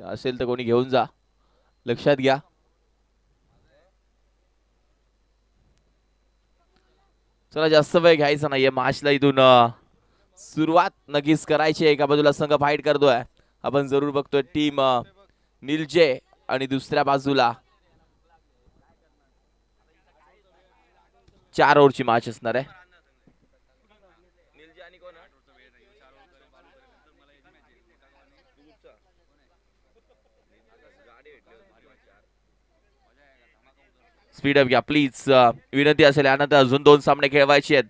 असेल तर कोणी घेऊन जा, लक्षात घ्या. चला जास्त वेळ घ्यायचा नाहीये. मॅचला इथून सुरुवात नक्कीच करायची. एका बाजूला संघ फाईट करतोय, आपण जरूर बघतोय टीम निलजे, आणि दुसऱ्या बाजूला 4 ओव्हरची मॅच असणार आहे. स्पीडअप घ्या प्लीज, विनंती असेल. यानंतर अजून 2 सामने खेळवायचे आहेत.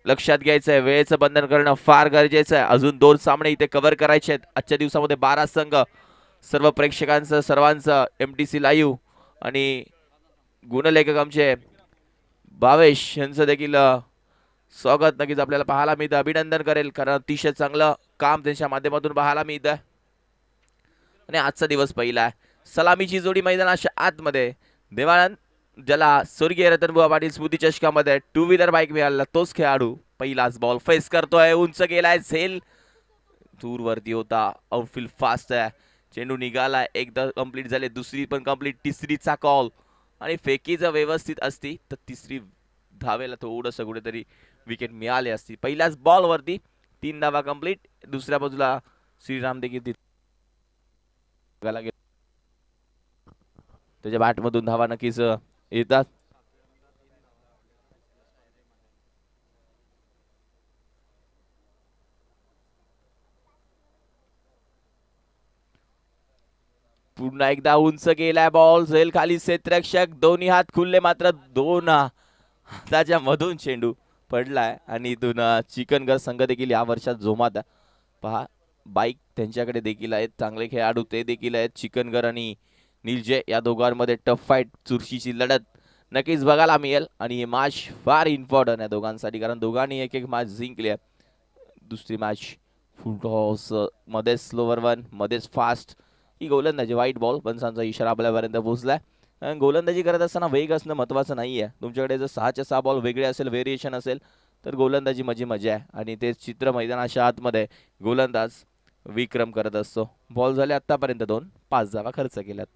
लक्षात घ्यायचं आहे, वेळेचं बंधन करणं फार गरजेचं आहे. अजून 2 सामने इथे कव्हर करायचे आहेत. आजच्या दिवसामध्ये 12 संघ, सर्व प्रेक्षकांचं सर्वांचं MTC लाईव्ह आणि गुणलेखक आमचे भावेश यांचं देखील स्वागत नक्कीच आपल्याला पाहायला मिळतं. अभिनंदन करेल, कारण अतिशय चांगलं काम त्यांच्या माध्यमातून पाहायला मिळतं. आणि आजचा दिवस पहिला आहे. सलामीची जोडी मैदानाच्या आतमध्ये. देवानंद, ज्याला स्वर्गीय रतनबुवा पाटील स्मृती चषकामध्ये 2 व्हीलर बाईक मिळाला, तोच खेळाडू पहिलाच बॉल फेस करतोय. उंच गेलाय, झेल दूर वरती होता. आउटफील्ड फास्ट आहे. चेंडू निघाला, एकदा कंप्लीट झाले, दुसरी पण कंप्लीट, तिसरीचा कॉल. आणि फेकी जर व्यवस्थित असती तर तिसरी धावेला थोडंसं कुठेतरी विकेट मिळाली असती. पहिल्याच बॉल वरती 3 धावा कंप्लीट. दुसऱ्या बाजूला श्रीराम देखील त्याच्या बॅटमधून धावा नक्कीच येतात. पुन्हा एकदा उंच गेलाय बॉल, झेल खाली, क्षेत्ररक्षक दोन्ही हात खुलले, मात्र 2 हाताच्या मधून चेंडू पडलाय. आणि इथून चिकनगर संघ देखील या वर्षात जोमात पहा. बाईक त्यांच्याकडे देखील आहेत, चांगले खेळाडू ते देखील आहेत. चिकनगर आणि निलजे या दोघांमध्ये टफ फाईट, चुरशीची लढत नक्कीच बघायला मिळेल. आणि हे मॅच फार इम्पॉर्टंट आहे दोघांसाठी, कारण दोघांनी एक मॅच जिंकली आहे. दुसरी मॅच फुल टॉस मध्येच स्लोवर वन, मध्येच फास्ट ही गोलंदाजी. व्हाईट बॉल, पंचांचा इशारा आपल्यापर्यंत पोहोचलाय. गोलंदाजी करत असताना वेग असणं महत्त्वाचं नाही आहे. तुमच्याकडे जर 6च्या 6 बॉल वेगळे असेल, व्हेरिएशन असेल, तर गोलंदाजी मजा आहे. आणि ते चित्र मैदानाच्या आतमध्ये गोलंदाज विक्रम करत असतो. बॉल झाले आतापर्यंत 2, 5 धावा खर्च केल्यात.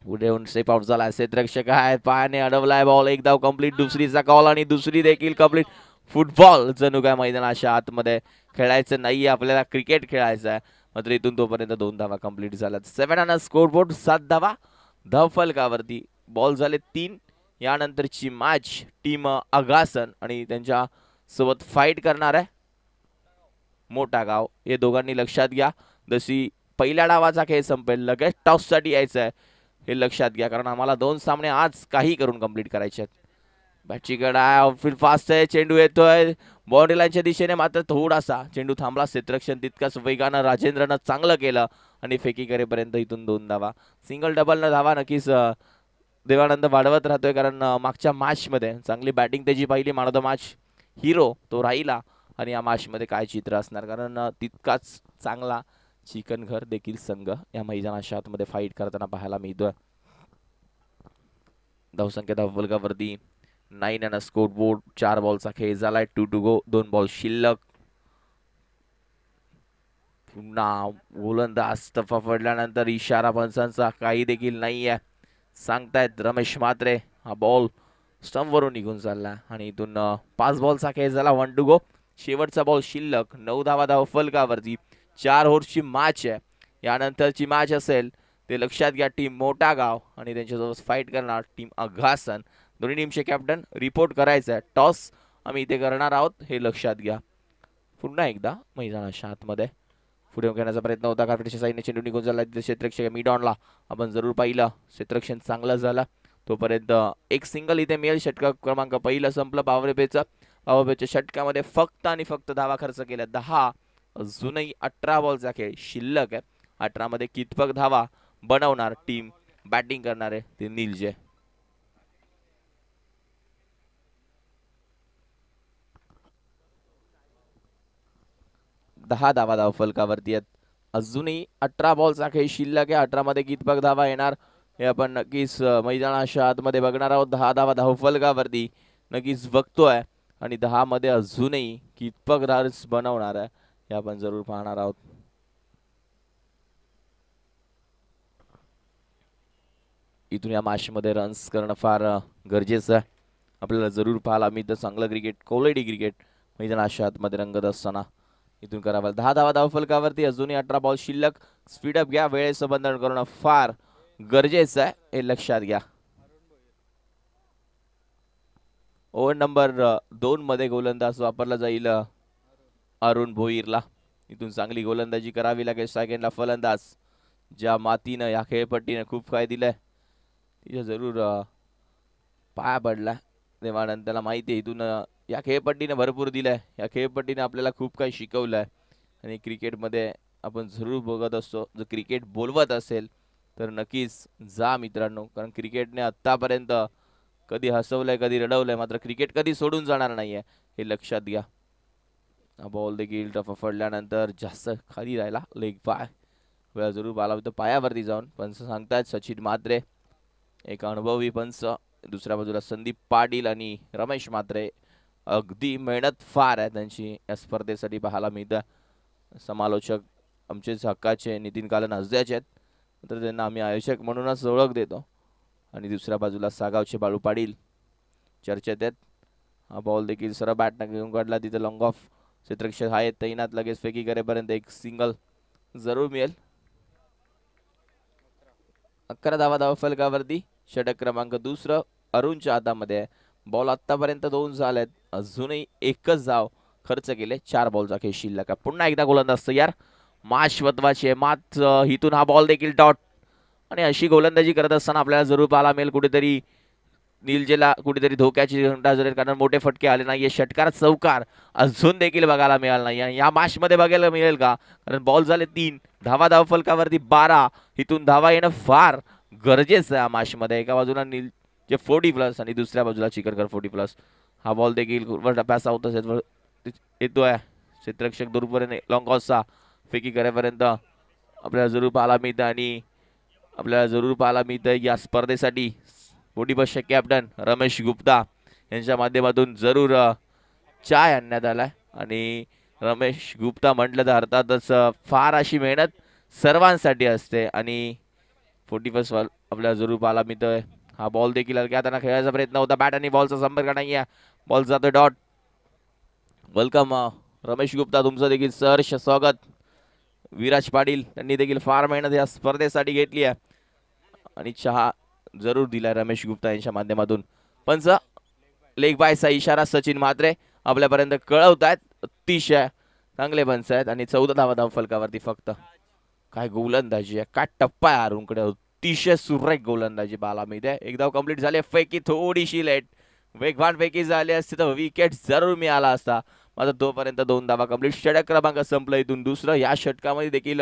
पुढे येऊन स्टेप आउट झाला, क्षेत्ररक्षक आहे, पायाने अडवलाय बॉल, एक धाव कंप्लीट, दुसरीचा कॉल आणि दुसरी देखील कंप्लीट. फुटबॉल जणू काय मैदानाच्या आतमध्ये खेळायचं नाहीये, आपल्याला क्रिकेट खेळायचं आहे. मात्र इथून तोपर्यंत 2 धावा कंप्लीट झाल्यात. 7 ऑन स्कोरबोर्ड, 7 धावा धावफलकावरती. बॉल झाले 3. यानंतरची मॅच टीम अगासन आणि त्यांच्या सोबत फाईट करणार आहे मोठा गाव. हे दोघांनी लक्षात घ्या. जशी पहिल्या डावाचा खेळ संपेल, लगेच टॉससाठी यायचं आहे, हे लक्षात घ्या, कारण आम्हाला 2 सामने आज काही करून कंप्लीट करायचे आहेत. बॅटची गडा, आउटफील्ड फास्ट आहे, चेंडू येतोय बाउंड्री लाईनच्या दिशेने, मात्र थोडासा चेंडू थांबला. क्षेत्ररक्षण तितकाच वेगानं राजेंद्रनं चांगलं केलं आणि फेकी करेपर्यंत इथून 2 धावा. सिंगल डबल न धावा नक्कीच देवानंद वाढवत राहतोय, कारण मागच्या मॅचमध्ये चांगली बॅटिंग त्याची पाहिली. Man of the match hero तो राहिला. आणि या मॅचमध्ये काय चित्र असणार, कारण तितकाच चांगला चिकनघर देखील संघ या मैदानाच्या आतमध्ये फाईट करताना पाहायला मिळतोय. धावसंख्या धावफलकावरती 9 ऑन स्कोर बोर्ड. 4 बॉलचा खेळ झालाय, 2 टू गो, 2 बॉल शिल्लक. पुन्हा गोलंदाज तफा पडल्यानंतर इशारा पंचांचा काही देखील नाही आहे, सांगतायत रमेश म्हात्रे. हा बॉल स्टंपवरून निघून चालला आणि इथून 5 बॉलचा खेळ झाला, 1 टू गो. शेवटचा बॉल शिल्लक, 9 धावा धावफलकावरती. 4 ओव्हरची मॅच आहे. यानंतरची मॅच असेल ते लक्षात घ्या, टीम मोठा गाव आणि त्यांच्यासोबत फाईट करणार टीम अघासन. दोन्ही टीमचे कॅप्टन रिपोर्ट करायचं आहे. टॉस आम्ही इथे करणार आहोत, हे लक्षात घ्या. पुन्हा एकदा मैदानाच्या आतमध्ये पुढे घेण्याचा प्रयत्न होता, कार्पेटच्या साईडने चेंडू निघून झाला. क्षेत्ररक्षक मिड ऑनला आपण जरूर पाहिलं, क्षेत्ररक्षण चांगलं झालं. तोपर्यंत एक सिंगल इथे मिळेल. षटक क्रमांक पहिलं संपलं पावरपेचं. पावरपेच्या षटकामध्ये फक्त आणि फक्त धावा खर्च केल्या 10. अजूनही 18 बॉलचा खेळ शिल्लक आहे. 18 मध्ये कितपत धावा बनवणार टीम बॅटिंग करणार आहे ते निलजे. दहा धावा धावफलकावरती आहेत. अजूनही 18 बॉलचा खेळ शिल्लक आहे. 18 मध्ये कितपत धावा येणार हे आपण नक्कीच मैदानाच्या आतमध्ये बघणार आहोत. 10 धावा धावफलकावरती नक्कीच बघतोय आणि 10 मध्ये अजूनही कितपत रन्स बनवणार आहे हे आपण जरूर पाहणार आहोत. इथून या मॅचमध्ये रन्स करणं फार गरजेचं आहे. आपल्याला जरूर पाहायला मिळतं चांगलं क्रिकेट, क्वालिटी क्रिकेट मैदानाच्या आतमध्ये रंगत असताना. इथून करावं 10 धावा धावफलकावरती, अजूनही 18 बॉल शिल्लक. स्पीडअप घ्या, वेळेचं बंधन करणं फार गरजेचं आहे, हे लक्षात घ्या. ओव्हर नंबर 2 मध्ये गोलंदाज वापरला जाईल अरुण भोईरला. इथून चांगली गोलंदाजी करावी लागेल. सेकंडला फलंदाज ज्या मातीनं या खेळपट्टीनं खूप काय दिलंय, तिच्या जरूर पाया पडला देवानंद. त्याला माहिती आहे इथून या खेळपट्टीने भरपूर दिलंय, या खेळपट्टीने आपल्याला खूप काही शिकवलंय. आणि क्रिकेटमध्ये आपण जरूर बघत असतो, जर क्रिकेट बोलवत असेल तर नक्कीच जा मित्रांनो, कारण क्रिकेटने आत्तापर्यंत कधी हसवलंय, कधी रडवलंय, मात्र क्रिकेट कधी सोडून जाणार नाहीये, हे लक्षात घ्या. बॉल देखील टफ पडल्यानंतर जास्त खाली राहिला, लेग पाय वेळा जरूर बाला होतं पायावरती जाऊन. पंच सांगतात सचिन म्हात्रे एक अनुभवी पंच, दुसऱ्या बाजूला संदीप पाटील आणि रमेश म्हात्रे. अगदी मेहनत फार आहे त्यांची या स्पर्धेसाठी पाहायला मिळतं. समालोचक आमचेच हक्काचे नितीन कालन हसद्याचे आहेत, तर त्यांना आम्ही आयोजक म्हणूनच ओळख देतो. आणि दुसऱ्या बाजूला सागावचे बाळू पाटील चर्चेत आहेत. हा बॉल देखील सरळ बॅटनं घेऊन काढला, तिथे लॉंग ऑफ क्षेत्ररक्षक आहेत तैनात, लगेच फेकी करेपर्यंत एक सिंगल जरूर मिळेल. 11 धावा धावफलकावरती, षटक क्रमांक दुसरं अरुणच्या हातामध्ये. बॉल आतापर्यंत 2 झालेत, अजूनही एकच धाव खर्च केले. 4 बॉलचा खेळ शिल्लक आहे. पुन्हा एकदा गोलंदाज तयार, महत्वाची आहे मात. इथून हा बॉल देखील डॉट. आणि अशी गोलंदाजी करत असताना आपल्याला जरूर पाहायला मिळेल कुठेतरी निलजेला कुठेतरी धोक्याची घंटा जरेल, कारण मोठे फटके आले नाहीये. षटकार चौकार अजून देखील बघायला मिळाला नाही. या मॅच मध्ये बघायला मिळेल का, कारण बॉल झाले 3, धावा धावफलकावरती 12. इथून धावा येणं फार गरजेचं आहे या मॅच मध्ये. एका बाजूला जे 40+ आणि दुसऱ्या बाजूला चिकनकर 40+. हा बॉल देखील टप्प्याचा होता येतोय, क्षेत्ररक्षक दूरपर्यंत लॉंग ऑफचा फेकी करेपर्यंत आपल्याला जरूर पाहायला मिळतं. आणि आपल्याला जरूर पाहायला मिळतं या स्पर्धेसाठी 40+ कॅप्टन रमेश गुप्ता यांच्या माध्यमातून जरूर चाय आणण्यात आलाय. आणि रमेश गुप्ता म्हटलं तर अर्थातच फार अशी मेहनत सर्वांसाठी असते. आणि 40+ आपल्याला जरूर पाहायला मिळतोय. हा बॉल देखील त्यांना खेळायचा प्रयत्न होता, बॅट आणि बॉलचा संपर्क नाहीये, बॉल जातोय डॉट. वेलकम रमेश गुप्ता, तुमचं देखील सहर्ष स्वागत. विराज पाटील त्यांनी देखील फार मेहनत या स्पर्धेसाठी घेतली आहे आणि चहा जरूर दिलाय रमेश गुप्ता यांच्या माध्यमातून. पंच लेग बायचा इशारा सचिन म्हात्रे आपल्यापर्यंत कळवत आहेत. अतिशय चांगले पंच आहेत. आणि 14 धावा धावफलकावरती फक्त. काय गोलंदाजी आहे, काय टप्पा आहे अरुणकडे, अतिशय सुरेख गोलंदाजी पाहायला मिळते. एक धाव कंप्लीट झाली, फेकी थोडीशी लेट, वेगवान फेकी झाली असती तर विकेट जरूर मिळाला असता, मात्र तोपर्यंत 2 धावा कंप्लीट. षटक क्रमांक संपलं इथून दुसरं. या षटकामध्ये देखील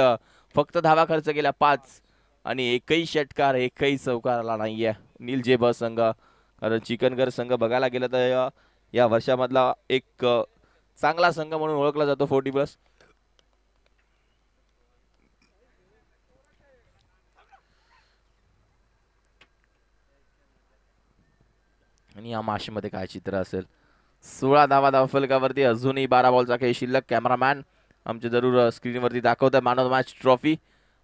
फक्त धावा खर्च केल्या 5 आणि एकही षटकार एकही चौकार आला नाहीये निलजे ब संघ. कारण चिकनगर संघ बघायला गेलं तर या वर्षामधला एक चांगला संघ म्हणून ओळखला जातो 40+. आणि या माशीमध्ये काय चित्र असेल. 16 धावा धावफलकावरती, अजूनही 12 बॉलचा खेळ शिल्लक. कॅमेरामॅन आमचे जरूर स्क्रीनवरती दाखवत आहे man of the match trophy.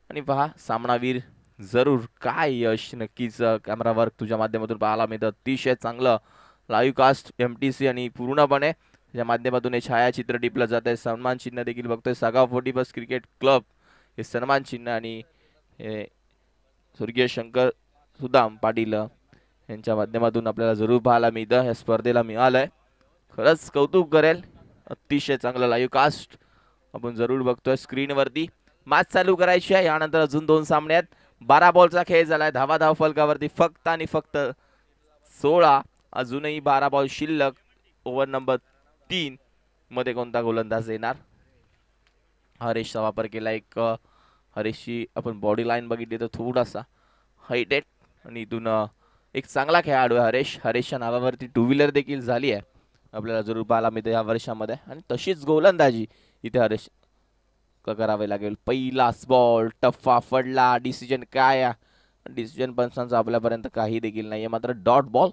आणि पहा सामनावीर जरूर काय यश, नक्कीच कॅमेरा वर्क तुझ्या माध्यमातून पाहायला मिळतं. अतिशय चांगलं लाईव्ह कास्ट MTC आणि पूर्णपणे त्याच्या माध्यमातून हे छायाचित्र टिपलं जात आहे. सन्मान चिन्ह देखील बघतोय सागाव 40+ क्रिकेट क्लब हे सन्मान चिन्ह. आणि हे स्वर्गीय शंकर सुदाम पाटील यांच्या माध्यमातून आपल्याला जरूर पाहायला मिळतं. या स्पर्धेला मिळालंय, खरंच कौतुक करेल. अतिशय चांगलं लाईव्ह कास्ट आपण जरूर बघतोय स्क्रीनवरती. मॅच चालू करायची आहे, यानंतर अजून 2 सामने आहेत. 12 बॉलचा खेळ झालाय, धावा धावफलकावरती फक्त आणि फक्त 16, अजूनही 12 बॉल शिल्लक. ओव्हर नंबर 3 मध्ये कोणता गोलंदाज येणार. हरेशचा वापर केला. एक हरेशची आपण बॉडी लाईन बघितली तर थोडासा हाईट आहे आणि इथून एक चांगला खेळाडू आहे हरेश. हरेशच्या नावावरती 2 व्हीलर देखील झाली आहे, आपल्याला जरूर पाहायला मिळते या वर्षामध्ये. आणि तशीच गोलंदाजी इथे हरेश करावे लागेल. पहिलाच बॉल टप्पा पडला, डिसिजन काय, डिसिजन पंचांचा आपल्यापर्यंत काही देखील नाहीये, मात्र डॉट बॉल.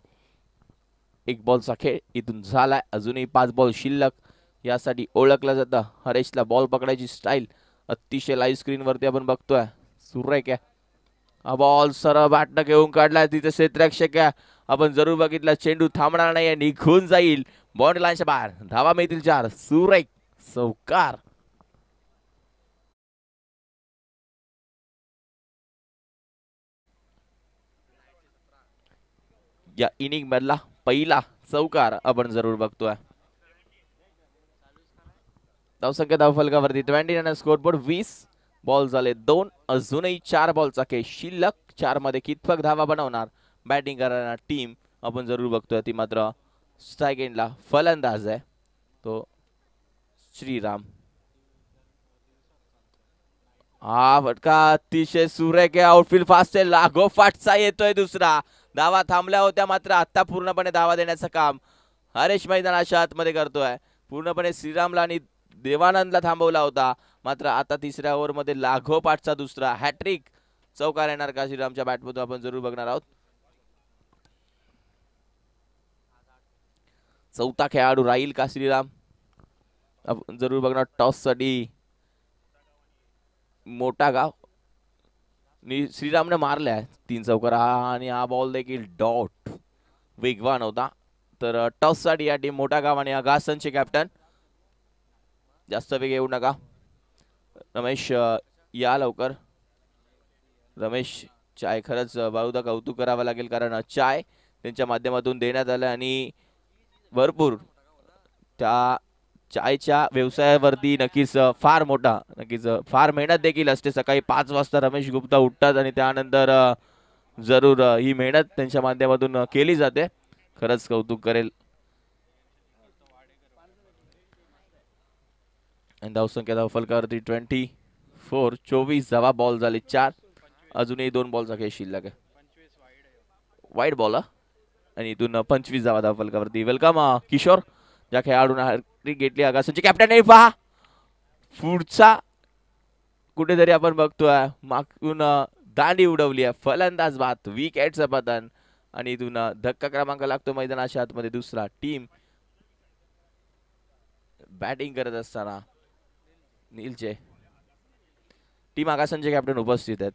1 बॉलचा खेळ इथून झालाय, अजूनही 5 बॉल शिल्लक. यासाठी ओळखलं जातं हरेशला बॉल पकडायची स्टाईल. अतिशय लाईव्ह स्क्रीनवरती आपण बघतोय, सुरेख आहे. हा बॉल सरळ बॅटनं घेऊन काढलाय, तिथे क्षेत्ररक्षक आहे. आपण जरूर बघितलं, चेंडू थांबणार नाही, निघून जाईल बाउंड्री लाईनच्या बाहेर. धावा मिळतील 4. सुरेख चौकार. या इनिंग मधला पहिला चौकार आपण जरूर बघतोय. धावसंख्या धावफलकावरती 29 आणि स्कोरबोर्ड 20. बॉल झाले 2. अजूनही 4 बॉलचा खेळ शिल्लक. 4 मध्ये कितपत धावा बनवणार बॅटिंग करणारा टीम आपण जरूर बघतोय. ती मात्र स्ट्राईक एंडला फलंदाज आहे तो श्रीराम. हा फटका अतिशय सुरेख आहे. आउटफील्ड फास्ट आहे, लागोपाठचा येतोय दुसरा. धावा थांबल्या होत्या, मात्र आता पूर्णपणे धावा देण्याचं काम हरेश मैदानाच्या आतमध्ये करतोय. पूर्णपणे श्रीरामला आणि देवानंदला थांबवला होता, मात्र आता तिसऱ्या ओव्हरमध्ये लागोपाठचा दुसरा हॅट्रिक चौकार येणार का श्रीरामच्या बॅटमधून आपण जरूर बघणार आहोत. चौथा खेळाडू राहील का श्रीराम आपण जरूर बघणार. टॉस साठी मोठा गाव श्रीरामने मारलाय 3 चौकार. आणि हा बॉल देखील डॉट वेगवान होता. तर टॉस साठी या टीम मोठा गाव आणि आगासनचे कॅप्टन. जास्त वेग येऊ नका रमेश, या लवकर. रमेश चाय खरंच बाळूदा कौतुक करावं लागेल, कारण चाय त्यांच्या माध्यमातून देण्यात आलं आणि भरपूर त्या चायच्या व्यवसायावरती नक्कीच फार मोठा, नक्कीच फार मेहनत देखील असते. सकाळी 5 वाजता रमेश गुप्ता उठतात आणि त्यानंतर जरूर ही मेहनत त्यांच्या माध्यमातून केली जाते. खरंच कौतुक करेल. धावसंख्या धावफलकावरती 24 धावा. बॉल झाले 4. अजूनही 2 बॉलचा खेळ शिल्लक आहे. वाईट बॉल आणि इथून 25 धावा धावफलकावरती. वेलकम किशोर, ज्या खेळाडूंना हॅट्रिक घेतली. आगासनचे कॅप्टन आहे. पहा पुढचा कुठेतरी आपण बघतोय मागून दांडी उडवली आहे. फलंदाज बाद, विकेटचं पतन आणि इथून धक्का क्रमांक लागतो मैदानाच्या आतमध्ये. दुसरा टीम बॅटिंग करत असताना नीलचे टीम आगासनचे कॅप्टन उपस्थित आहेत.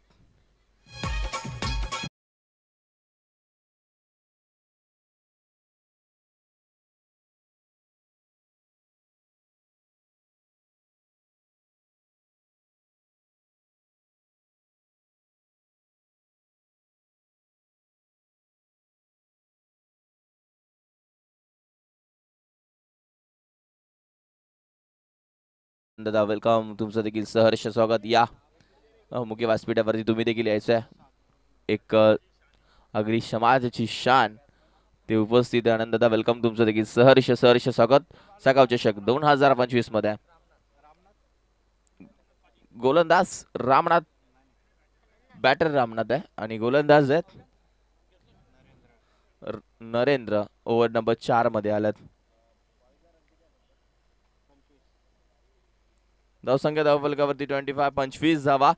दादा वेलकम, तुमचं देखील सहर्ष स्वागत. या मुख्य व्यासपीठावरती तुम्ही देखील यायचं आहे. एक अगदी समाजाची शान ते उपस्थित आहे. आनंददा वेलकम, तुमचं देखील सहर्ष स्वागत. सकाळ चषक 2025 मध्ये गोलंदाज रामनाथ, बॅटर रामनाथ आहे आणि गोलंदाज आहेत नरेंद्र. ओव्हर नंबर 4 मध्ये आल्यात. धावसंख्या धावफलकावरती 25 धावा.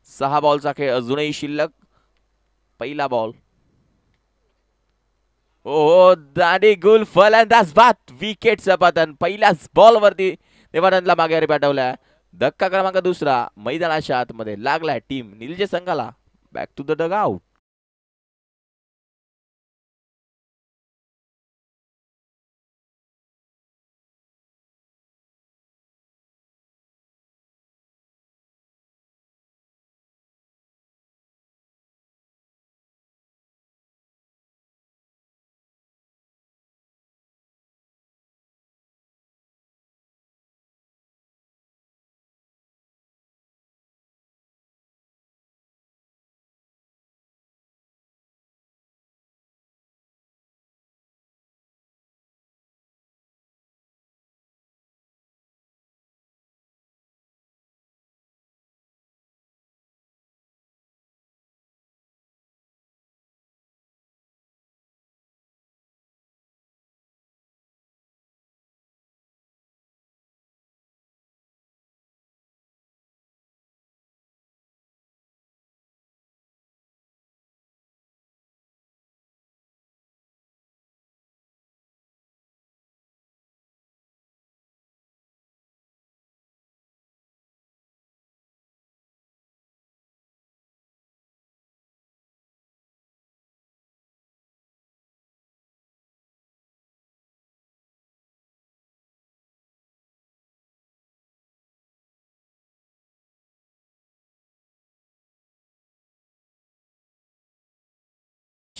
6 बॉलचा खेळ अजूनही शिल्लक. पहिला बॉल. ओ दांडी गुल, फलंदाज बाद, विकेटचं पतन. पहिल्याच बॉल वरती देवानंदला माघारी पाठवलाय. धक्का क्रमांक दुसरा मैदानाच्या आतमध्ये लागलाय टीम निलजे संघाला. Back to the dugout.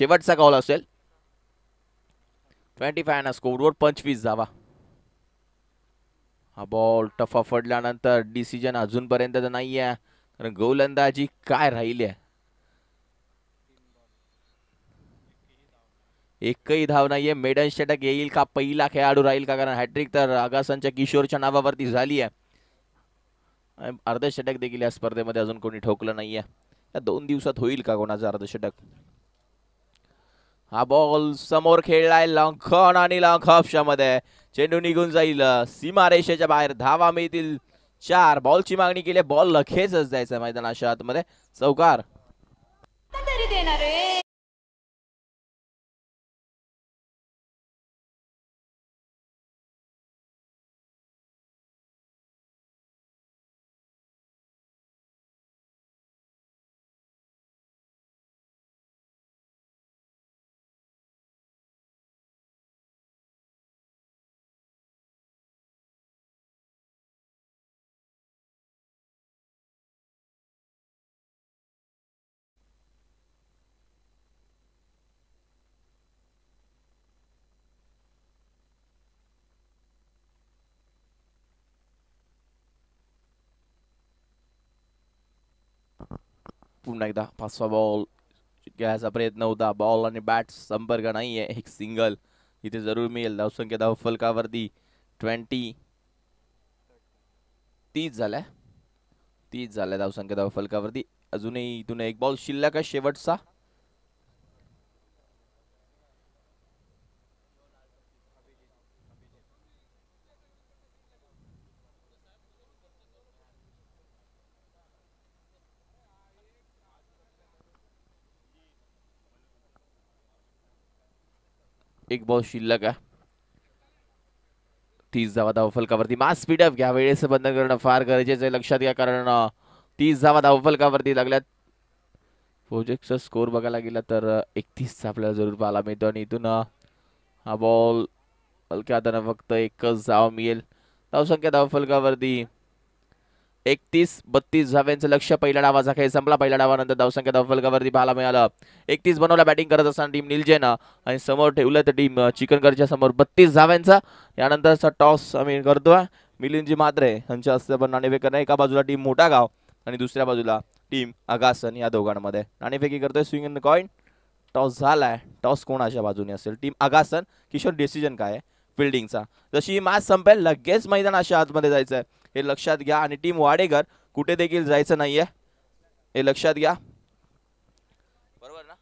शेवटचा कॉल असेल. 25 ना स्कोरवर 25 धावा. हा बॉल टफा फडल्यानंतर डिसिजन अजूनपर्यंत तर नाही आहे, कारण गोलंदाजी काय राहिली आहे. एकही धाव नाहीये. मेडन षटक येईल का, पहिला खेळाडू राहील का, कारण हॅट्रिक तर आगासांच्या किशोरच्या नावावरती झाली आहे. अर्धशतक देखील या स्पर्धेमध्ये अजून कोणी ठोकलं नाहीये. या 2 दिवसात होईल का कोणाचं अर्धशतक. हा बॉल समोर खेळलाय लॉंग आणि लॉंग ऑप्शनमध्ये चेंडू निघून जाईल सीमारेषेच्या बाहेर. धावा मिळतील 4. बॉलची मागणी केली, बॉल लगेचच द्यायचा मैदानाच्या आतमध्ये. चौकार. पुन्हा एकदा 5वा बॉल घ्यायचा प्रयत्न होता. बॉल आणि बॅट संपर्क नाहीये. एक सिंगल इथे जरूर मिळेल. धावसंख्या धावफलकावरती 30 झाल्या. 30 झाल्या धावसंख्या धावफलकावरती. अजूनही इथून एक बॉल शिल्लक आहे शेवटचा. एक बॉल शिल्लक आहे. 30 धावा धावफलकावरती. मास स्पीडअप घ्या, वेळेचं बंधन करणं फार गरजेचं आहे. लक्षात घ्या, कारण 30 धावा धावफलकावरती लागल्यात. प्रोजेक्टचा स्कोर बघायला गेला तर 31 आपल्याला जरूर पाहायला मिळतो. आणि इथून हा बॉल हलक्या हाताने फक्त एकच धाव मिळेल. धावसंख्या धावफलकावरती 31-32 धाव्यांचं लक्ष. पहिल्या डावाचा खेळ संपला. पहिल्या डावानंतर धावसंख्या धावफलकावरती पाहायला मिळालं 31 बनवला बॅटिंग करत असताना टीम निलजेनं, आणि समोर ठेवलं तर टीम चिकनगरच्या समोर 32 धाव्यांचा. यानंतरचा टॉस आम्ही करतोय मिलिंदजी म्हात्रे यांच्या हस्ते. पण नाणेफेक एका बाजूला टीम मोठा गाव आणि दुसऱ्या बाजूला टीम आगासन. या दोघांमध्ये नाणेफेकी करतोय. Swing in the coin. Toss झालाय. टॉस कोणाच्या बाजूने असेल? टीम आगासन. किशोर डिसिजन काय आहे फिल्डिंगचा? जशी ही मॅच संपेल लगेच मैदानाच्या आतमध्ये जायचं आहे, हे लक्षात घ्या. आणि टीम वाडेकर कुठे देखील जायचं नाहीये, हे लक्षात घ्या. बरोबर ना?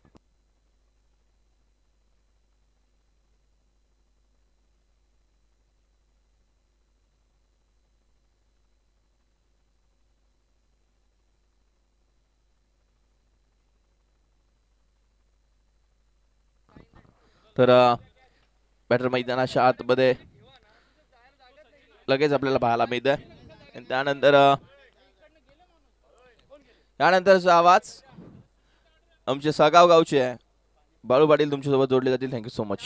तर बॅटर मैदानाच्या आतमध्ये लगेच आपल्याला पाहायला मिळतंय. त्यानंतरचा आवाज आमचे सागाव गावचे आहे बाळू पाटील तुमच्यासोबत जोडले जातील. Thank you so much.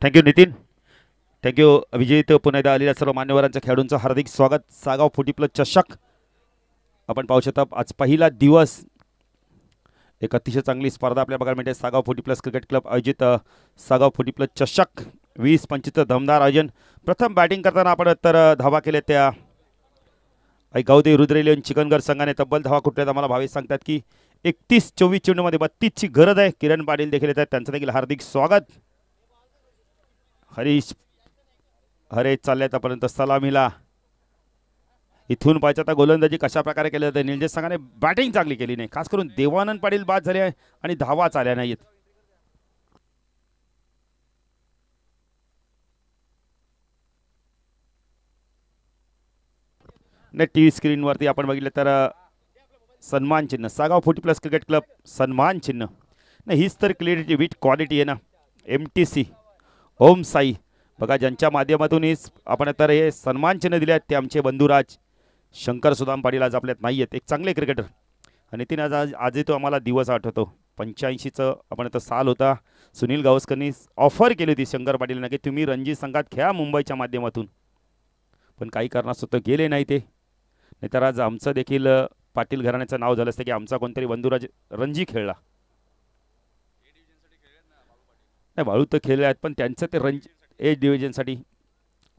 Thank you Nitin. Thank you विजयित. पुन्हा एकदा आलेल्या सर्व मान्यवरांच्या खेळाडूंचं हार्दिक स्वागत. सागाव 40+ चषक आपण पाहू शकता. आज पहिला दिवस. एक अतिशय चांगली स्पर्धा आपल्याला बघायला मिळते. सागाव 40+ क्रिकेट क्लब आयोजित सागाव 40+ चषक 20-25 दमदार आयोजन. प्रथम बॅटिंग करताना आपण तर धावा केल्या त्या गावदेवी रुद्रेलियन चिकनगर संघाने. तब्बल धावा कुठल्यात आम्हाला भावेश सांगतात की 31-24 चेंडूमध्ये 32ची गरज आहे. किरण पाटील देखील येतात, त्यांचं देखील हार्दिक स्वागत. हरीश हरे चालल्यात आतापर्यंत सलामीला. इथून पाहिजे आता गोलंदाजी कशा प्रकारे केली जाते. निलजे संघाने बॅटिंग चांगली केली नाही, खास करून देवानंद पाटील बाद झाले आणि धावाच आल्या नाहीत. नाही टी व्ही स्क्रीनवरती आपण बघितलं तर सन्मान चिन्ह सागाव 40+ क्रिकेट क्लब सन्मान चिन्ह नाही हीच तर क्लिअरिटी विथ क्वालिटी आहे ना. MTC ओम साई बघा ज्यांच्या माध्यमातून आपण तर हे सन्मान चिन्ह दिले आहेत ते आमचे बंधुराज शंकर सुदाम पाटील आज आपल्यात नाही आहेत. एक चांगले क्रिकेटर आणि तीन आजही तो आम्हाला दिवस आठवतो. 85चं आपण आता साल होता. सुनील गावस्करनी ऑफर केली होती शंकर पाटीलना की तुम्ही रणजी संघात खेळा मुंबईच्या माध्यमातून, पण काही कारणास्तव गेले नाही ते. नाहीतर आज आमचं देखील पाटील घराण्याचं नाव झालं असतं की आमचा कोणतरी बंधुराज रणजी खेळला नाही. बाळू तर खेळले आहेत पण त्यांचं ते रणजी ए डिव्हिजनसाठी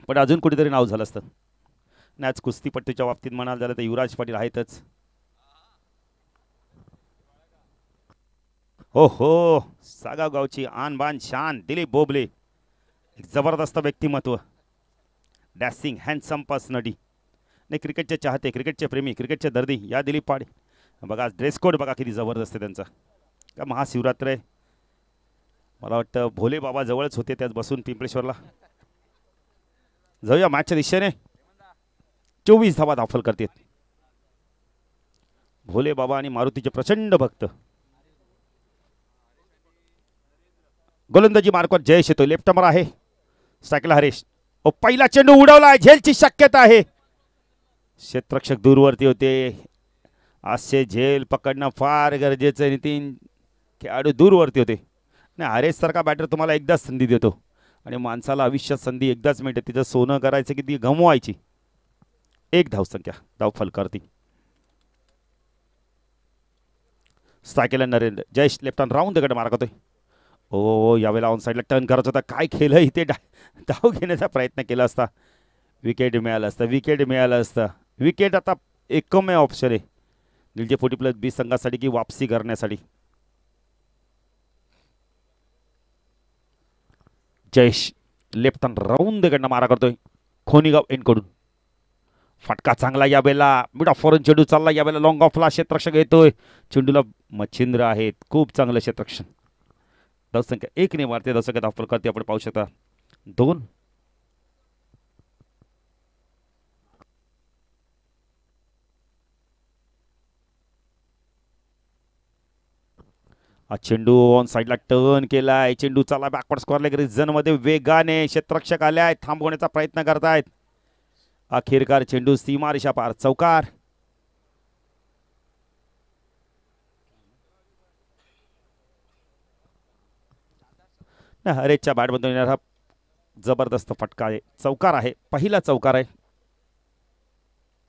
पण अजून कुठेतरी नाव झालं असतं. नाही आज कुस्तीपट्टीच्या बाबतीत म्हणाल झालं तर युवराज पाटील आहेतच. हो हो सागाव गावची आन बान शान दिलीप बोबले एक जबरदस्त व्यक्तिमत्व डॅसिंग हँडसम पर्सनॅलिटी नाही. क्रिकेटचे चाहते क्रिकेटचे प्रेमी क्रिकेटचे दर्दी या दिलीप पाडे बघा ड्रेस कोड बघा किती जबरदस्त आहे त्यांचा. का महाशिवरात्र आहे मला वाटतं भोले बाबा जवळच होते त्यात बसून पिंपळेश्वरला. जाऊया मॅचच्या दिशेने 24 धावा दाखल करतात भोले बाबा आणि मारुतीचे प्रचंड भक्त. गोलंदाजी मार्कवर जयेश येतो लेफ्ट नंबर आहे सायकल हरेश. पहिला चेंडू उडवला झेलची शक्यता आहे. क्षेत्ररक्षक दूरवरती होते. असे झेल पकडणं फार गरजेचं आहे. नितीन खेळाडू दूरवरती होते. नाही हरेश सारखा बॅटर तुम्हाला एकदाच संधी देतो आणि माणसाला आयुष्यात संधी एकदाच मिळते. तिचं सोनं करायचं की ती गमवायची. एक धावसंख्या धाव फलकारती सायकल Narendra Jayesh left hand round दगड मार्क होतोय. ओ यावेळेला ऑन साईडला टर्न करायचं होता काय केलं इथे धाव घेण्याचा प्रयत्न केला असता विकेट मिळालं असतं. विकेट मिळालं असतं. विकेट आता एकमेव ऑप्शन आहे दिलजे 40+B संघासाठी की वापसी करण्यासाठी. जयेश लेफ्ट हँड राऊंड दगडनं मारा करतोय खोनीगाव एनकडून. फटका चांगला यावेळेला मिड ऑफ फॉरन चेंडू चालला यावेळेला लॉंग ऑफला क्षेत्ररक्षक येतोय. चेंडूला मच्छिंद्र आहेत खूप चांगलं क्षेत्ररक्षण. धावसंख्या 1 ने मारते धावसंख्या धाव करते आपण पाहू शकता 2. हा चेंडू ऑन साईडला टर्न केलाय. चेंडू चालला बॅकवर्ड स्क्वेअर लेग रिजन मध्ये वेगाने क्षेत्ररक्षक आले थांबवण्याचा प्रयत्न करतायत. अखेरकार चेंडू सीमा रेषा पार चौकार. हरेशच्या बॅटमधून येणारा जबरदस्त फटका आहे. चौकार आहे पहिला चौकार आहे.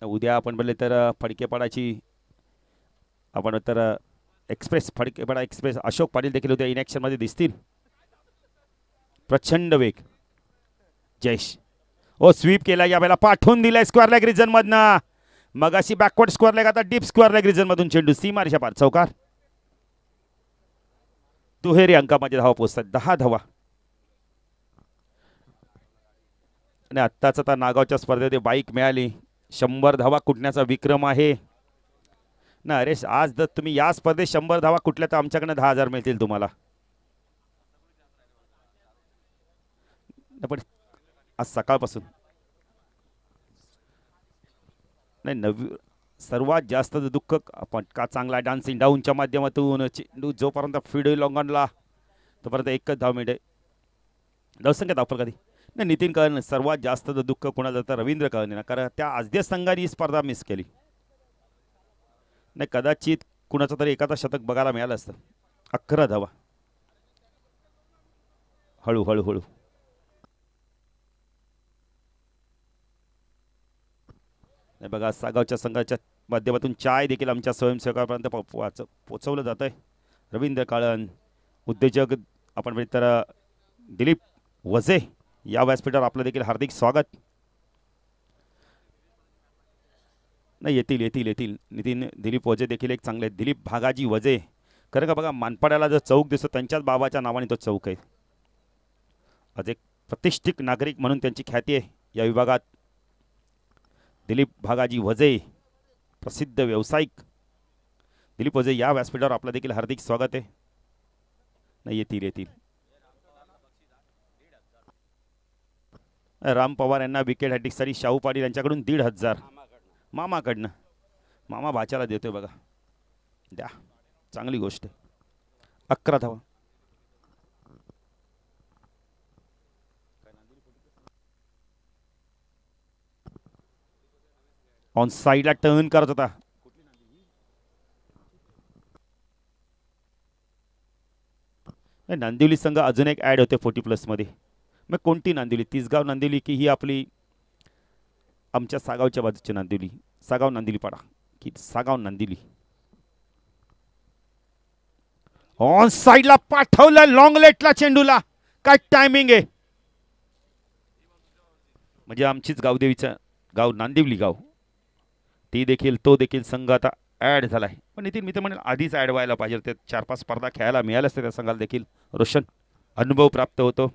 उद्या आपण बोलले तर फडकेपडाची आपण तर एक्सप्रेस फडकेपडा एक्सप्रेस अशोक पाटील देखील उद्या इन ॲक्शनमध्ये दिसतील. प्रचंड वेग जयेश ओ स्वीप केला यावेळेला पाठवून दिलाय स्क्वेअर लेग रिजन मधनं. मगाशी बॅकवर्ड स्क्वेअर लेग आता डीप स्क्वेअर लेग रिजन मधून चेंडू सीमा रेषा पार चौकार. दुहेरी अंकामध्ये धावा पोहोचतात 10 धावा. आणि आत्ताच आता नागावच्या स्पर्धेमध्ये बाईक मिळाली 100 धावा कुटण्याचा विक्रम आहे ना. अरे आज जर तुम्ही या स्पर्धेत 100 धावा कुठल्या तर आमच्याकडनं 10,000 मिळतील तुम्हाला. पण आज सकाळपासून नाही सर्वात जास्त दुःख फटका चांगला डान्सिंग डाऊनच्या माध्यमातून चेंडू जोपर्यंत फीड होईल लॉंगॉनला तोपर्यंत एकच धाव मिळते. धावसंख्या धावफल कधी नाही. नितीन कळण सर्वात जास्त दुःख कोणाचं तर रवींद्र कळण कारण त्या आजद्या संघाने ही स्पर्धा मिस केली नाही. कदाचित कुणाचं तरी एखादा शतक बघायला मिळालं असतं. 11 धावा. हळू हळू हळू नाही बघा सागावच्या संघाच्या माध्यमातून चाय देखील आमच्या स्वयंसेवकापर्यंत पोचवलं जात आहे. रवींद्र काळन उद्योजक आपण म्हणजे तर दिलीप वजे या व्यासपीठावर आपलं देखील हार्दिक स्वागत. नाही येतील येतील येतील नितीन दिलीप वजे देखील एक चांगले दिलीप भागाजी वजे खरं का बघा मानपाड्याला जो चौक दिसतो त्यांच्याच बाबाच्या नावाने तो चौक आहे. आज एक प्रतिष्ठित नागरिक म्हणून त्यांची ख्याती आहे या विभागात. दिलीप भागाजी वजे प्रसिद्ध व्यावसायिक दिलीप वजे या व्यासपीठावर आपलं देखील हार्दिक स्वागत आहे. नाही येतील येतील. राम पवार यांना विकेट हॅट्रिकसाठी शाहू पाटील यांच्याकडून 1,500 मामाकडनं. मामा भाच्याला देतोय बघा. द्या, चांगली गोष्ट आहे. 11 धावा. ऑन साईडला टर्न करत होता. नांदिवली संघ अजून एक ऍड होते 40+ मध्ये. मग कोणती नांदिवली? तिसगाव नांदिवली की ही आपली आमच्या सागावच्या बाजूची नांदिवली? सागाव नांदिवली पाडा की सागाव नांदिवली? ऑन साईडला पाठवलं लॉंग लेटला चेंडूला. काय टायमिंग आहे. म्हणजे आमचीच गावदेवीचं गाव नांदिवली गाव ती देखील तो देखील संघ आता ऍड झालाय. पण नितीन मी तर म्हणेल आधीच ऍड व्हायला पाहिजे. ते 4-5 स्पर्धा खेळायला मिळाल्या असते त्या संघाला देखील रोशन अनुभव प्राप्त होतो.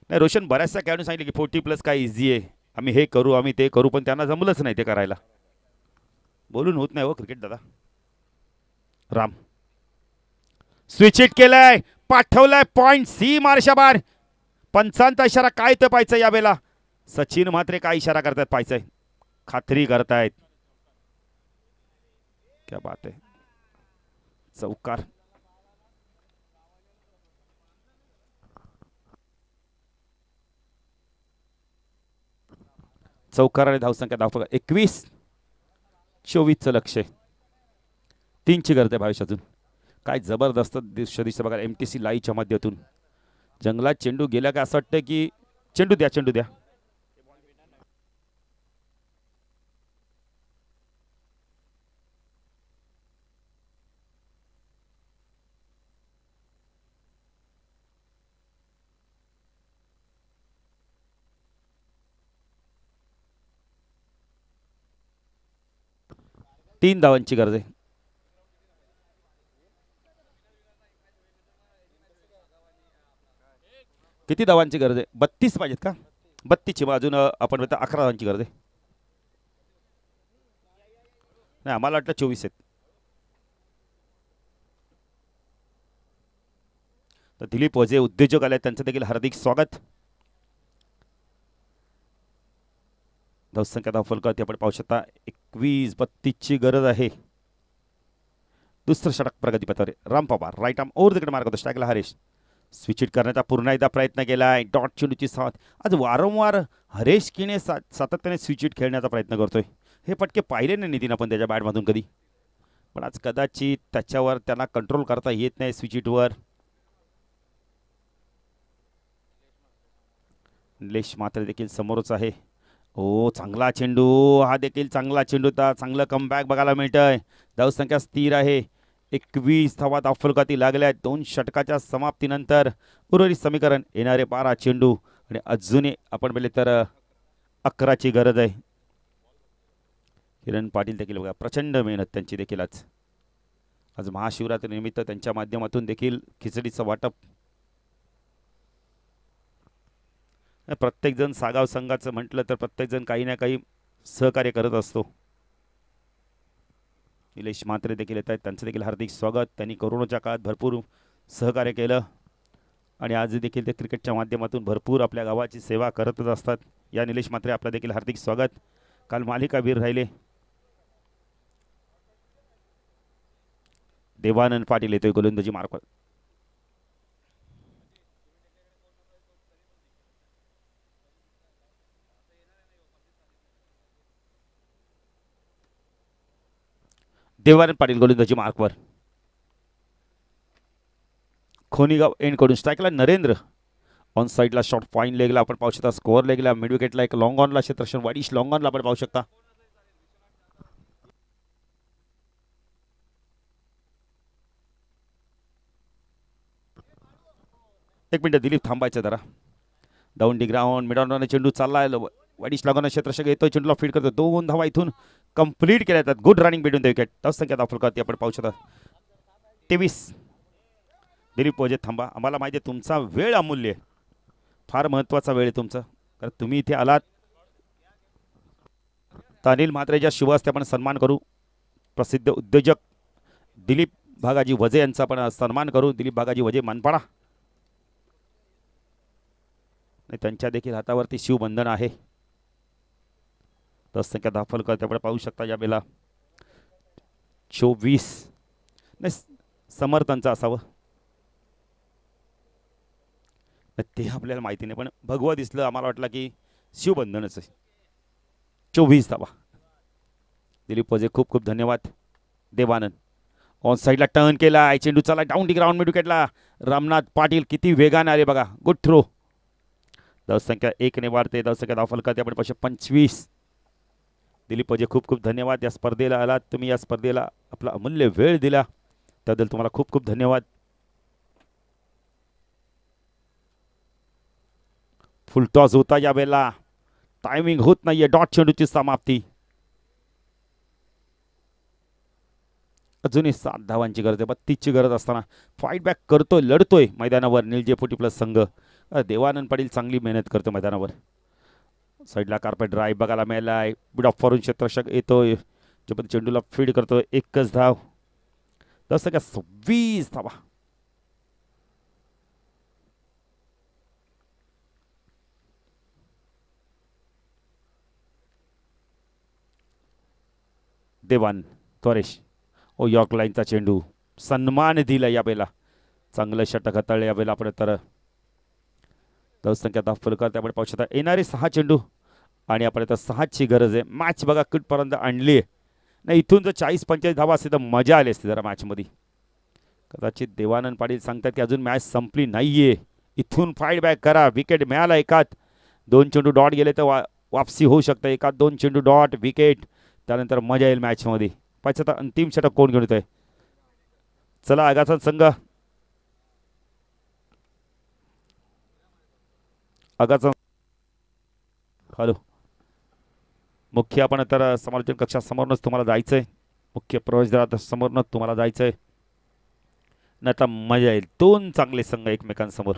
नाही रोशन बऱ्याचशा खेळाडून सांगितले की 40+ काय इझी आहे, आम्ही हे करू आम्ही ते करू, पण त्यांना जमलंच नाही ते करायला. बोलून होत नाही हो क्रिकेट दादा. राम स्विच हिट केलाय, पाठवलाय पॉइंट सी मार्शाबार. पंचांचा इशारा काय तर पाहायचं यावेळेला. सचिन मात्रे काय इशारा करतायत पाहायचंय, खात्री करतायत. क्या बात आहे. चौकार. चौकार आणि धावसंख्या धाव 21. 24चं लक्ष आहे. 3ची गरज आहे भावेश अजून. काय जबरदस्त दृश्य दिसतं बघा MTC लाईव्हच्या माध्यमातून. जंगलात चेंडू गेला का असं वाटतं की चेंडू द्या चेंडू द्या. तीन धावांची गरज आहे. किती धावांची गरज आहे? 32 पाहिजेत का? 32ची. मग अजून आपण 11 धावांची गरज आहे. नाही आम्हाला वाटलं 24 आहेत. तर दिलीप वजे उद्योजक आले, त्यांचं देखील हार्दिक स्वागत. धावसंख्या धावफलकावरती आपण पाहू शकता 21-32ची गरज आहे. दुसरं षटक प्रगतीपथावर. Ram Pawar right arm over तिकडे मार्ग होतो. स्ट्राईकला हरेश. स्विच हिट करण्याचा पुन्हा एकदा प्रयत्न केलाय. डॉट चेंडूची साथ. आज वारंवार हरेश किने सातत्याने स्विच हिट खेळण्याचा प्रयत्न करतोय. हे पटके पाहिले नाही नितीन आपण त्याच्या बॅटमधून कधी, पण आज कदाचित त्याच्यावर त्यांना कंट्रोल करता येत नाही स्विच हिटवर. निलेश मात्र देखील समोरच आहे. ओ चांगला चेंडू. हा देखील चांगला चेंडू होता. चांगलं कमबॅक बघायला मिळतंय. धावसंख्या स्थिर आहे. 21 धावा धावफलकावरती लागल्या. 2 षटकाच्या समाप्तीनंतर उर्वरित समीकरण येणारे 12 चेंडू आणि अजूनही आपण पाहिले तर 11ची गरज आहे. किरण पाटील देखील बघा प्रचंड मेहनत त्यांची देखील. आज महाशिवरात्री निमित्त त्यांच्या माध्यमातून देखील खिचडीचं वाटप. प्रत्येकजण सागाव संघाचं म्हटलं तर प्रत्येकजण काही ना काही सहकार्य करत असतो. निलेश मात्रे देखील येत आहेत, त्यांचं देखील हार्दिक स्वागत. त्यांनी कोरोनाच्या काळात भरपूर सहकार्य केलं आणि आज देखील ते क्रिकेटच्या माध्यमातून भरपूर आपल्या गावाची सेवा करतच असतात. या निलेश मात्रे आपलं देखील हार्दिक स्वागत. काल मालिकावीर राहिले. देवानंद पाटील येतोय गोलंदाजी मार्फत. देवानंद पाटील गोलंदाजी मार्कवर. खोनीगाव एंड कडून स्ट्राईकला नरेंद्र. ऑन साईडला शॉर्ट पॉईंट लेगला आपण पाहू शकता. स्कोअर लेगला मिड विकेटला एक लॉंग ऑनला क्षेत्ररक्षण वाईडिश लॉंग ऑनला आपण पाहू शकता. एक मिनिट दिलीप थांबायचं जरा. Down D ground mid on चेंडू चाललाय. वाईडिश लॉंग ऑन क्षेत्ररक्षक येतोय, चेंडूला फीड करतो. 2 धावा इथून कंप्लीट केल्या जातात. Good running between the wicket. धावसंख्या धावफलकावरती आपण पाहू शकता 23. दिलीप वजे थांबा. आम्हाला माहिती आहे तुमचा वेळ अमूल्य आहे, फार महत्त्वाचा वेळ आहे तुमचा, कारण तुम्ही इथे आलात. तर अनिल म्हात्रेच्या शुभ हस्ते आपण सन्मान करू. प्रसिद्ध उद्योजक दिलीप भागाजी वजे यांचा आपण सन्मान करू. दिलीप भागाजी वजे मनपाडा. त्यांच्या देखील हातावरती शिवबंधन आहे. संख्या दाखल करते आपण पाहू शकता या बेला 24 नाही समर्थांचं असावं ते आपल्याला माहिती नाही, पण भगवा दिसलं आम्हाला वाटलं की शिवबंधनच आहे. 24 धावा. दिलीप वजे खूप खूप धन्यवाद. देवानंद ऑन साईडला टर्न केला, चेंडू चाला डाऊन दी ग्राउंड मिड विकेटला. रामनाथ पाटील किती वेगाने आले बघा, गुड थ्रो. संख्या 1 ने वाढते, संख्या दाखल करते आपण 25. दिलीप वजे खूप खूप धन्यवाद. या स्पर्धेला आलात तुम्ही, या स्पर्धेला आपला अमूल्य वेळ दिला त्याबद्दल तुम्हाला खूप खूप धन्यवाद. फुल टॉस होता या वेळेला, टायमिंग होत नाहीये. डॉट चेंडूची समाप्ती. अजूनही 7 धावांची गरज आहे, 32ची गरज असताना फाईट बॅक करतोय, लढतोय मैदानावर निलजे 40+ संघ. देवानंद पाटील चांगली मेहनत करतो मैदानावर. साईडला कार्पेट ड्राईव्ह बघायला मिळालाय. बिड ऑफ फॉरून क्षेत्ररक्षक येतोय, जो चेंडूला फीड करतोय. 1च धाव. 26 धावा. देवान त्वरेश ओ यॉर्क लाईनचा चेंडू, सन्मान दिला या बेला. चांगलं षटक हाताळले या बेला आपण. तर संख्या दाखल करते आपण पाहू शकता. येणारे 6 चेंडू आणि आपण आता 6ची गरज आहे. मॅच बघा कुठपर्यंत आणली आहे. नाही इथून जर 40-45 धावा असते तर मजा आली असते जरा मॅचमध्ये. कदाचित देवानंद पाटील सांगतात की अजून मॅच संपली नाहीये, इथून फाईट बॅक करा. विकेट मिळाला, एकात 2 चेंडू डॉट गेले तर वापसी होऊ शकते. एकात 2 चेंडू डॉट विकेट, त्यानंतर मजा येईल मॅचमध्ये. पाहिजे आता अंतिम षटक कोण घेऊन येतोय. चला आगाचा संघ, आगाचा हॅलो मुख्य. आपण तर समालोचन कक्षासमोरच तुम्हाला जायचंय, मुख्य प्रवेशद्वारात समोरच तुम्हाला जायचंय. नाही आता मजा येईल. 2 चांगले संघ एकमेकांसमोर.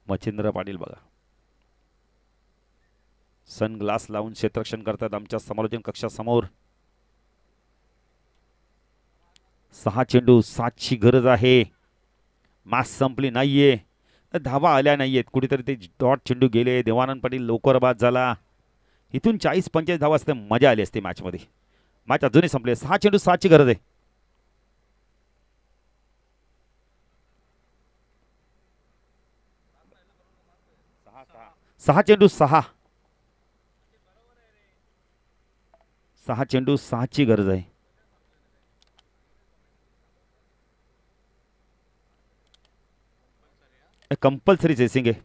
मच्छिंद्र पाटील बघा सनग्लास लावून क्षेत्ररक्षण करतात आमच्या समालोचन कक्षासमोर. 6 चेंडू 7ची गरज आहे. मॅच संपली नाहीये, धावा आल्या नाहीयेत. कुठेतरी ते डॉट चेंडू गेले. देवानंद पाटील लवकर बाद झाला. इथून 40-45 धावा असते मजा आली असते मॅचमध्ये. मॅच अजूनही संपले. 6 चेंडू 7ची गरज आहे. सहा चेंडू 6 चेंडू 6ची गरज आहे. कंपल्सरी चेसिंग आहे.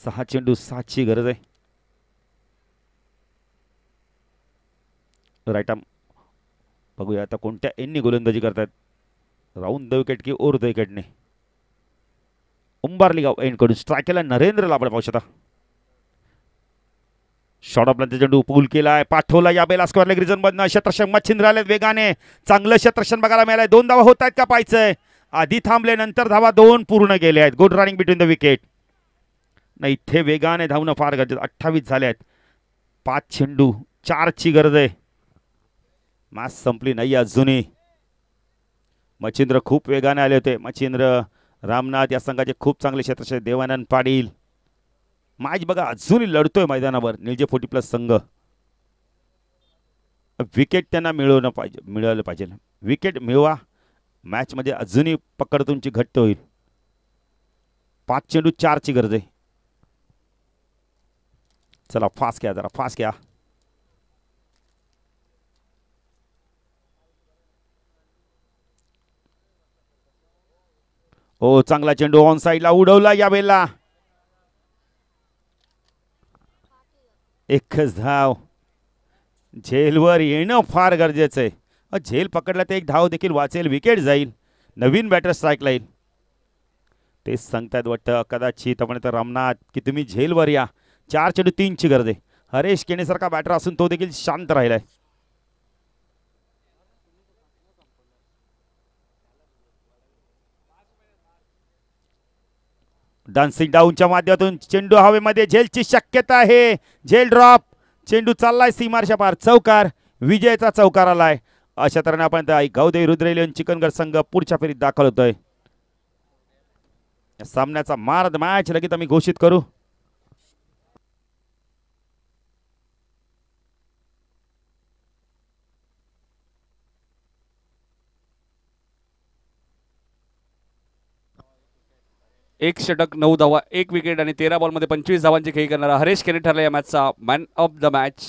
6 चेंडू 7ची गरज आहे. राईट आर्म बघूया आता कोणत्या एननी गोलंदाजी करतात. राऊंड द विकेट की ओर द विकेटने. उंबारली गाव एंड कडून स्ट्राईक केला नरेंद्रला आपण पाहू शकता. शॉर्ट ऑफ लंच चेंडू पूल केलाय, पाठवला या बेला स्क्वेअर लेग रिजन मधनं. क्षेत्ररक्षक मच्छिंद्र आले वेगाने. चांगलं क्षेत्ररक्षण बघायला मिळालंय. 2 धावा होत आहेत का पाहायचंय. आधी थांबले नंतर धावा 2 पूर्ण केले आहेत. Good running between the wicket. नाही इथे वेगाने धावणं फार गरजेचं. 28 झाले आहेत. 5 चेंडू 4ची गरज आहे. मॅच संपली नाही अजूनही. मच्छिंद्र खूप वेगाने आले होते. मच्छिंद्र रामनाथ या संघाचे खूप चांगले क्षेत्ररक्षक देवानंद पाटील. मॅच बघा अजूनही लढतोय मैदानावर निलजे 40+ संघ. विकेट त्यांना मिळवलं पाहिजे. विकेट मिळवा, मॅच मध्ये अजूनही पकड तुमची घट्ट होईल. 5 चेंडू 4ची गरज आहे. चला फास्ट घ्या, जरा फास्ट घ्या. ओ चांगला चेंडू ऑन साईडला उडवला या वेळेला. 1च धाव. झेलवर येणं फार गरजेचं आहे. झेल पकडला तर 1 धाव देखील वाचेल, विकेट जाईल, नवीन बॅटर स्ट्राईकला येईल. तेच सांगतायत वाटतं कदाचित आपण तर रामनाथ की तुम्ही झेलवर या. 4 चेंडू 3ची गरज आहे. हरेश केनेसारखा बॅटर असून तो देखील शांत राहिलाय. डान्सिंग डाऊनच्या माध्यमातून चेंडू हवेमध्ये. झेलची शक्यता आहे. झेल ड्रॉप. चेंडू चाललाय सीमारच्या पार. चौकार, विजयाचा चौकार आलाय. अशा तऱ्हेने आपण गौदेवी रुद्रेलियन चिकनगड संघ पुढच्या फेरीत दाखल होतोय. सामन्याचा मार्ग मॅच लगेच आम्ही घोषित करू. 1 षटक 9 धावा 1 विकेट आणि 13 बॉलमध्ये 25 धावांची खेळी करणारा हरेश केने ठरला या मॅचचा मॅन ऑफ द मॅच.